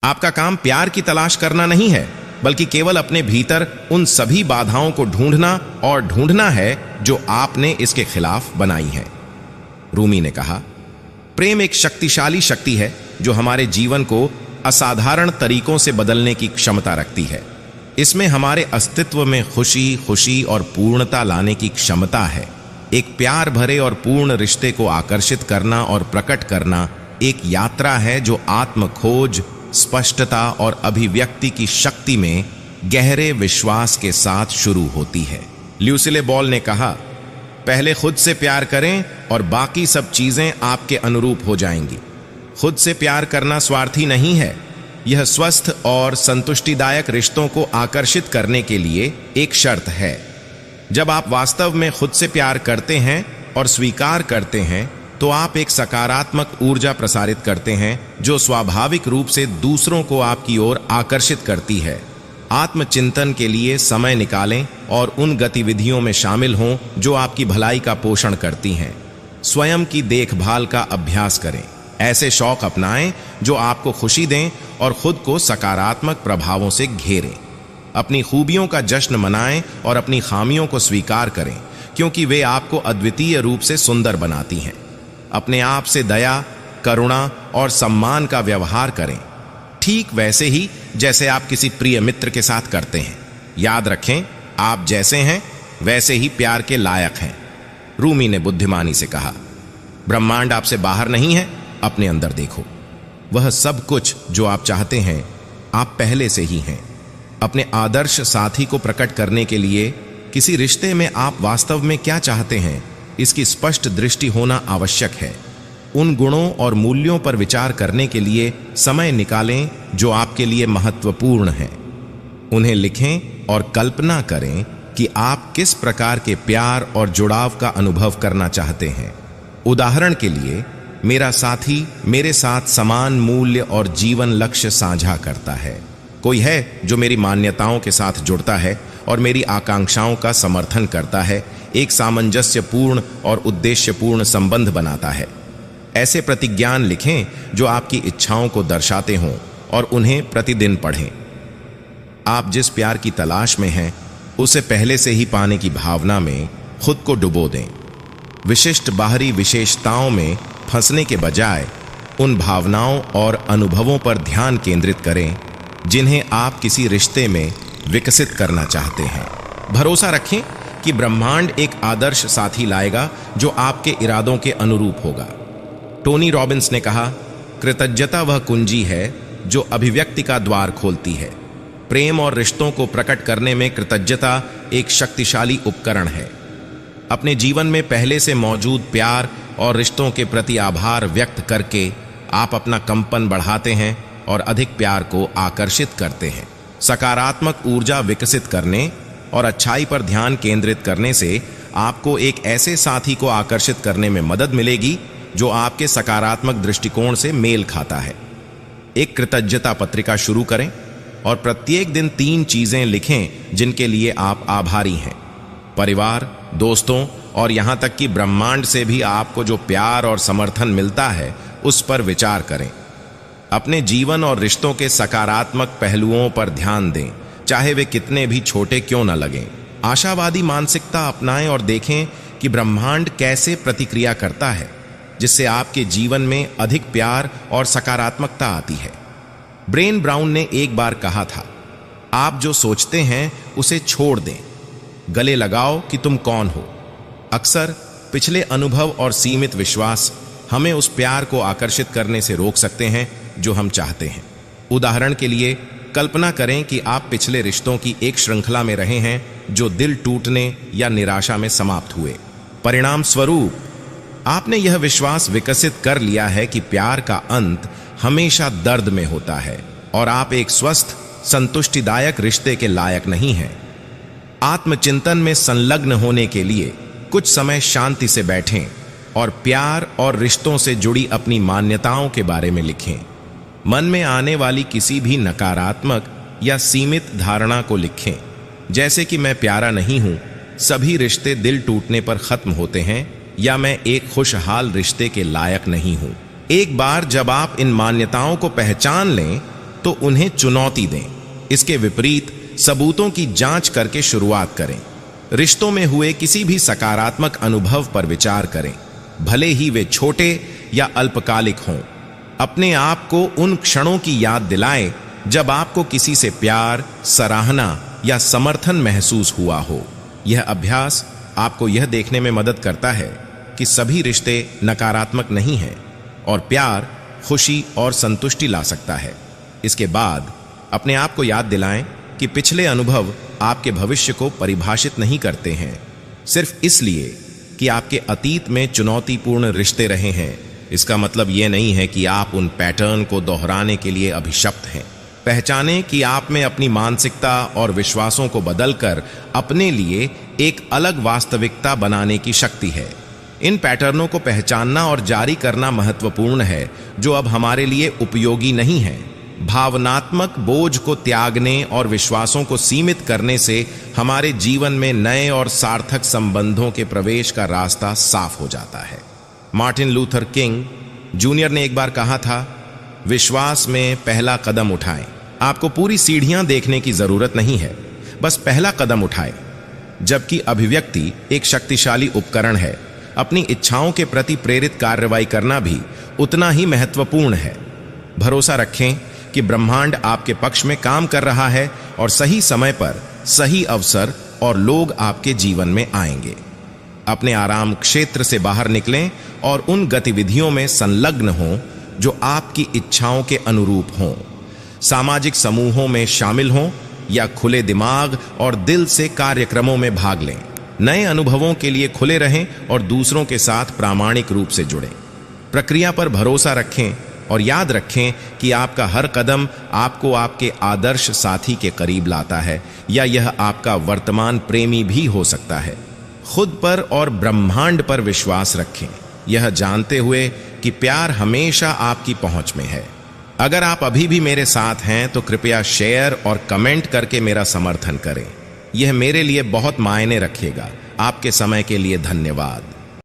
आपका काम प्यार की तलाश करना नहीं है, बल्कि केवल अपने भीतर उन सभी बाधाओं को ढूंढना और ढूंढना है जो आपने इसके खिलाफ बनाई हैं। रूमी ने कहा, प्रेम एक शक्तिशाली शक्ति है जो हमारे जीवन को असाधारण तरीकों से बदलने की क्षमता रखती है। इसमें हमारे अस्तित्व में खुशी और पूर्णता लाने की क्षमता है। एक प्यार भरे और पूर्ण रिश्ते को आकर्षित करना और प्रकट करना एक यात्रा है जो आत्म खोज, स्पष्टता और अभिव्यक्ति की शक्ति में गहरे विश्वास के साथ शुरू होती है। ल्यूसिले बॉल ने कहा, पहले खुद से प्यार करें और बाकी सब चीजें आपके अनुरूप हो जाएंगी। खुद से प्यार करना स्वार्थी नहीं है, यह स्वस्थ और संतुष्टिदायक रिश्तों को आकर्षित करने के लिए एक शर्त है। जब आप वास्तव में खुद से प्यार करते हैं और स्वीकार करते हैं तो आप एक सकारात्मक ऊर्जा प्रसारित करते हैं जो स्वाभाविक रूप से दूसरों को आपकी ओर आकर्षित करती है। आत्मचिंतन के लिए समय निकालें और उन गतिविधियों में शामिल हों जो आपकी भलाई का पोषण करती हैं। स्वयं की देखभाल का अभ्यास करें। ऐसे शौक अपनाएं जो आपको खुशी दें और खुद को सकारात्मक प्रभावों से घेरें। अपनी खूबियों का जश्न मनाएं और अपनी खामियों को स्वीकार करें, क्योंकि वे आपको अद्वितीय रूप से सुंदर बनाती हैं। अपने आप से दया, करुणा और सम्मान का व्यवहार करें, ठीक वैसे ही जैसे आप किसी प्रिय मित्र के साथ करते हैं। याद रखें, आप जैसे हैं वैसे ही प्यार के लायक हैं। रूमी ने बुद्धिमानी से कहा, ब्रह्मांड आपसे बाहर नहीं है, अपने अंदर देखो। वह सब कुछ जो आप चाहते हैं आप पहले से ही हैं। अपने आदर्श साथी को प्रकट करने के लिए किसी रिश्ते में आप वास्तव में क्या चाहते हैं, इसकी स्पष्ट दृष्टि होना आवश्यक है। उन गुणों और मूल्यों पर विचार करने के लिए समय निकालें जो आपके लिए महत्वपूर्ण हैं। उन्हें लिखें और कल्पना करें कि आप किस प्रकार के प्यार और जुड़ाव का अनुभव करना चाहते हैं। उदाहरण के लिए, मेरा साथी मेरे साथ समान मूल्य और जीवन लक्ष्य साझा करता है। कोई है जो मेरी मान्यताओं के साथ जुड़ता है और मेरी आकांक्षाओं का समर्थन करता है, एक सामंजस्यपूर्ण और उद्देश्यपूर्ण संबंध बनाता है। ऐसे प्रतिज्ञान लिखें जो आपकी इच्छाओं को दर्शाते हों और उन्हें प्रतिदिन पढ़ें। आप जिस प्यार की तलाश में हैं उसे पहले से ही पाने की भावना में खुद को डुबो दें। विशिष्ट बाहरी विशेषताओं में फंसने के बजाय उन भावनाओं और अनुभवों पर ध्यान केंद्रित करें जिन्हें आप किसी रिश्ते में विकसित करना चाहते हैं। भरोसा रखें कि ब्रह्मांड एक आदर्श साथी लाएगा जो आपके इरादों के अनुरूप होगा। टोनी रॉबिन्स ने कहा, कृतज्ञता वह कुंजी है जो अभिव्यक्ति का द्वार खोलती है। प्रेम और रिश्तों को प्रकट करने में कृतज्ञता एक शक्तिशाली उपकरण है। अपने जीवन में पहले से मौजूद प्यार और रिश्तों के प्रति आभार व्यक्त करके आप अपना कंपन बढ़ाते हैं और अधिक प्यार को आकर्षित करते हैं। सकारात्मक ऊर्जा विकसित करने और अच्छाई पर ध्यान केंद्रित करने से आपको एक ऐसे साथी को आकर्षित करने में मदद मिलेगी जो आपके सकारात्मक दृष्टिकोण से मेल खाता है। एक कृतज्ञता पत्रिका शुरू करें और प्रत्येक दिन 3 चीजें लिखें जिनके लिए आप आभारी हैं। परिवार, दोस्तों और यहां तक कि ब्रह्मांड से भी आपको जो प्यार और समर्थन मिलता है उस पर विचार करें। अपने जीवन और रिश्तों के सकारात्मक पहलुओं पर ध्यान दें, चाहे वे कितने भी छोटे क्यों न लगें। आशावादी मानसिकता अपनाएं और देखें कि ब्रह्मांड कैसे प्रतिक्रिया करता है, जिससे आपके जीवन में अधिक प्यार और सकारात्मकता आती है। ब्रेन ब्राउन ने एक बार कहा था, आप जो सोचते हैं उसे छोड़ दें, गले लगाओ कि तुम कौन हो। अक्सर पिछले अनुभव और सीमित विश्वास हमें उस प्यार को आकर्षित करने से रोक सकते हैं जो हम चाहते हैं। उदाहरण के लिए, कल्पना करें कि आप पिछले रिश्तों की एक श्रृंखला में रहे हैं जो दिल टूटने या निराशा में समाप्त हुए। परिणाम स्वरूप आपने यह विश्वास विकसित कर लिया है कि प्यार का अंत हमेशा दर्द में होता है और आप एक स्वस्थ, संतुष्टिदायक रिश्ते के लायक नहीं हैं। आत्मचिंतन में संलग्न होने के लिए कुछ समय शांति से बैठें और प्यार और रिश्तों से जुड़ी अपनी मान्यताओं के बारे में लिखें। मन में आने वाली किसी भी नकारात्मक या सीमित धारणा को लिखें, जैसे कि मैं प्यारा नहीं हूं, सभी रिश्ते दिल टूटने पर खत्म होते हैं, या मैं एक खुशहाल रिश्ते के लायक नहीं हूं। एक बार जब आप इन मान्यताओं को पहचान लें तो उन्हें चुनौती दें। इसके विपरीत सबूतों की जांच करके शुरुआत करें। रिश्तों में हुए किसी भी सकारात्मक अनुभव पर विचार करें, भले ही वे छोटे या अल्पकालिक हों। अपने आप को उन क्षणों की याद दिलाएं जब आपको किसी से प्यार, सराहना या समर्थन महसूस हुआ हो। यह अभ्यास आपको यह देखने में मदद करता है कि सभी रिश्ते नकारात्मक नहीं हैं और प्यार खुशी और संतुष्टि ला सकता है। इसके बाद अपने आप को याद दिलाएं कि पिछले अनुभव आपके भविष्य को परिभाषित नहीं करते हैं। सिर्फ इसलिए कि आपके अतीत में चुनौतीपूर्ण रिश्ते रहे हैं, इसका मतलब यह नहीं है कि आप उन पैटर्न को दोहराने के लिए अभिशप्त हैं। पहचानें कि आप में अपनी मानसिकता और विश्वासों को बदलकर अपने लिए एक अलग वास्तविकता बनाने की शक्ति है। इन पैटर्नों को पहचानना और जारी करना महत्वपूर्ण है, जो अब हमारे लिए उपयोगी नहीं है। भावनात्मक बोझ को त्यागने और विश्वासों को सीमित करने से हमारे जीवन में नए और सार्थक संबंधों के प्रवेश का रास्ता साफ हो जाता है। मार्टिन लूथर किंग जूनियर ने एक बार कहा था, विश्वास में पहला कदम उठाएं। आपको पूरी सीढ़ियां देखने की जरूरत नहीं है, बस पहला कदम उठाएं। जबकि अभिव्यक्ति एक शक्तिशाली उपकरण है, अपनी इच्छाओं के प्रति प्रेरित कार्रवाई करना भी उतना ही महत्वपूर्ण है। भरोसा रखें कि ब्रह्मांड आपके पक्ष में काम कर रहा है और सही समय पर सही अवसर और लोग आपके जीवन में आएंगे। अपने आराम क्षेत्र से बाहर निकलें और उन गतिविधियों में संलग्न हों जो आपकी इच्छाओं के अनुरूप हों। सामाजिक समूहों में शामिल हों या खुले दिमाग और दिल से कार्यक्रमों में भाग लें। नए अनुभवों के लिए खुले रहें और दूसरों के साथ प्रामाणिक रूप से जुड़ें। प्रक्रिया पर भरोसा रखें और याद रखें कि आपका हर कदम आपको आपके आदर्श साथी के करीब लाता है, या यह आपका वर्तमान प्रेमी भी हो सकता है। खुद पर और ब्रह्मांड पर विश्वास रखें, यह जानते हुए कि प्यार हमेशा आपकी पहुंच में है। अगर आप अभी भी मेरे साथ हैं तो कृपया शेयर और कमेंट करके मेरा समर्थन करें। यह मेरे लिए बहुत मायने रखेगा। आपके समय के लिए धन्यवाद।